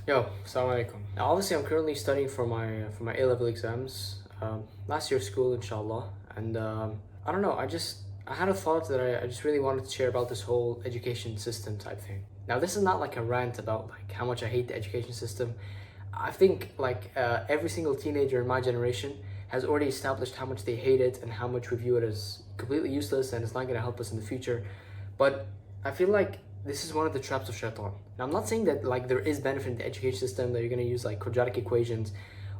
Yo, assalamu alaikum. Now, obviously, I'm currently studying for my A-level exams. Last year of school, inshallah. And I don't know. I had a thought that I just really wanted to share about this whole education system type thing. Now, this is not like a rant about like how much I hate the education system. I think every single teenager in my generation has already established how much they hate it and how much we view it as completely useless and it's not going to help us in the future. But I feel like this is one of the traps of shaitan. Now, I'm not saying that like there is benefit in the education system that you're going to use like quadratic equations.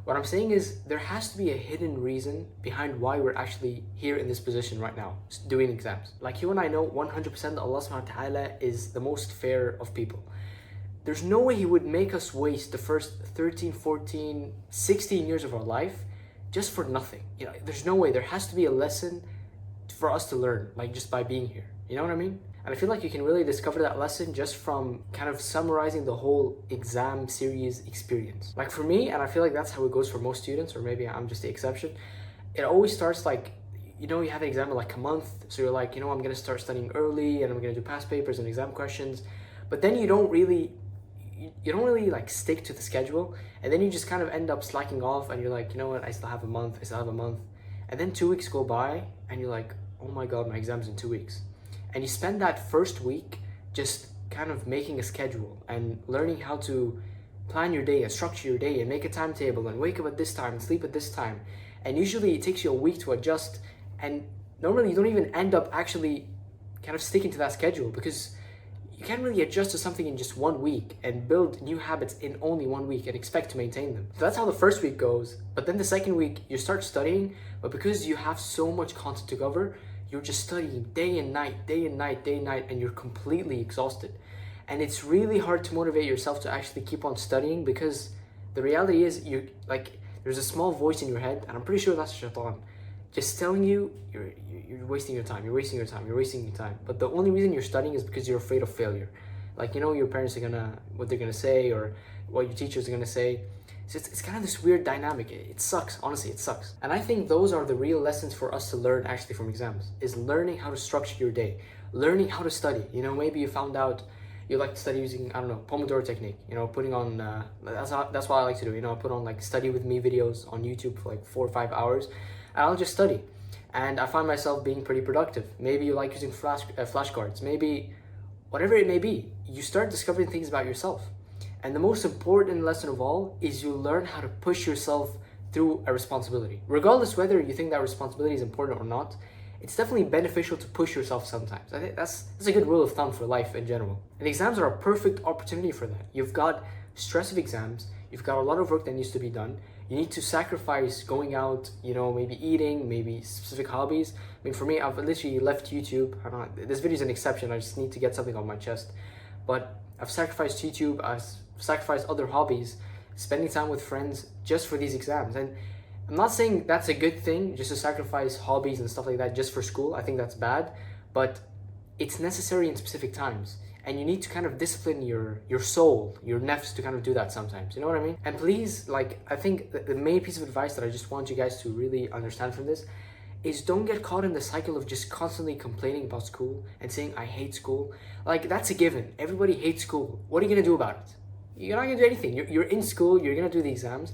What I'm saying is there has to be a hidden reason behind why we're actually here in this position right now, doing exams. Like you and I know 100% that Allah subhanahu wa ta'ala is the most fair of people. There's no way He would make us waste the first 13, 14, 16 years of our life just for nothing. You know, there's no way. There has to be a lesson for us to learn, like just by being here. You know what I mean? And I feel like you can really discover that lesson just from kind of summarizing the whole exam series experience. Like for me, and I feel like that's how it goes for most students, or maybe I'm just the exception, it always starts like, you know, you have an exam in like a month, so you're like, you know, I'm gonna start studying early and I'm gonna do past papers and exam questions, but then you don't really like stick to the schedule, and then you just kind of end up slacking off and you're like, you know what, I still have a month, and then 2 weeks go by and you're like, oh my god, my exam's in 2 weeks. And you spend that first week just kind of making a schedule and learning how to plan your day and structure your day and make a timetable and wake up at this time and sleep at this time. And usually it takes you a week to adjust, and normally you don't even end up actually kind of sticking to that schedule because you can't really adjust to something in just 1 week and build new habits in only 1 week and expect to maintain them. So that's how the first week goes. But then the second week you start studying, but because you have so much content to cover, you're just studying day and night, and you're completely exhausted. And it's really hard to motivate yourself to actually keep on studying because the reality is there's a small voice in your head, and I'm pretty sure that's shaitan, just telling you you're wasting your time, you're wasting your time. But the only reason you're studying is because you're afraid of failure. Like, you know, your parents are what they're gonna say, or what your teachers are gonna say. So it's kind of this weird dynamic. It sucks, honestly, it sucks. And I think those are the real lessons for us to learn actually from exams, is learning how to structure your day, learning how to study. You know, maybe you found out you like to study using, I don't know, Pomodoro technique, you know, putting on, that's what I like to do, you know, I put on like study with me videos on YouTube for like 4 or 5 hours, and I'll just study. And I find myself being pretty productive. Maybe you like using flashcards, maybe whatever it may be, you start discovering things about yourself. And the most important lesson of all is you learn how to push yourself through a responsibility. Regardless whether you think that responsibility is important or not, it's definitely beneficial to push yourself sometimes. I think that's a good rule of thumb for life in general. And exams are a perfect opportunity for that. You've got stress of exams, you've got a lot of work that needs to be done. You need to sacrifice going out, you know, maybe eating, maybe specific hobbies. I mean, for me, I've literally left YouTube. I don't know, this video is an exception. I just need to get something off my chest. But I've sacrificed YouTube, I've sacrificed other hobbies, spending time with friends just for these exams. And I'm not saying that's a good thing, just to sacrifice hobbies and stuff like that just for school. I think that's bad, but it's necessary in specific times. And you need to kind of discipline your soul, your nafs, to kind of do that sometimes. You know what I mean? And please, like, I think the main piece of advice that I just want you guys to really understand from this is don't get caught in the cycle of just constantly complaining about school and saying, I hate school. Like, that's a given. Everybody hates school. What are you gonna do about it? You're not gonna do anything. You're in school, you're gonna do the exams.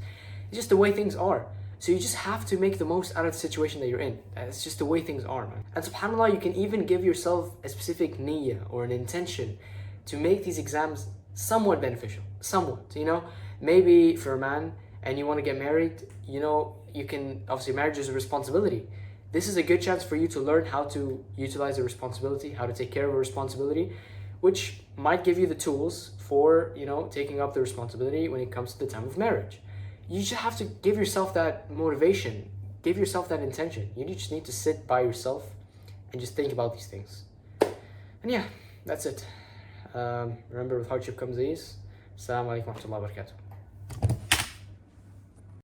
It's just the way things are. So you just have to make the most out of the situation that you're in. It's just the way things are, man. And subhanAllah, you can even give yourself a specific niyyah or an intention to make these exams somewhat beneficial. Somewhat, you know? Maybe if you're a man and you want to get married, you know, you can, obviously marriage is a responsibility. This is a good chance for you to learn how to utilize a responsibility, how to take care of a responsibility, which might give you the tools for, you know, taking up the responsibility when it comes to the time of marriage. You just have to give yourself that motivation, give yourself that intention. You just need to sit by yourself and just think about these things. And yeah, that's it. Remember, with hardship comes ease. Assalamu alaikum wa rahmatullahi wa barakatuh.